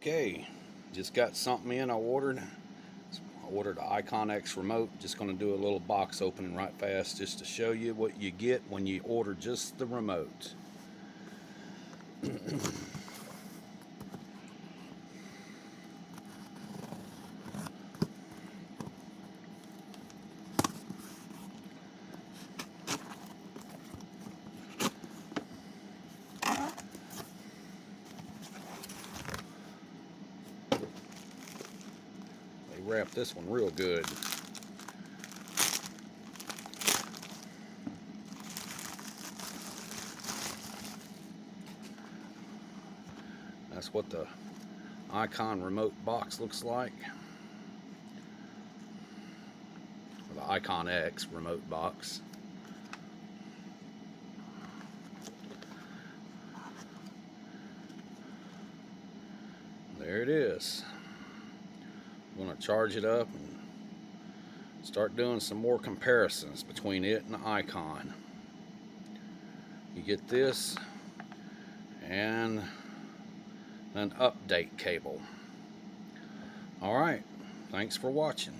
Okay, just got something in I ordered. I ordered an Icon X remote. Just going to do a little box opening right fast just to show you what you get when you order just the remote. They wrapped this one real good. That's what the Icon remote box looks like. The Icon X remote box. There it is. I'm going to charge it up and start doing some more comparisons between it and the Icon. You get this and an update cable. Alright, thanks for watching.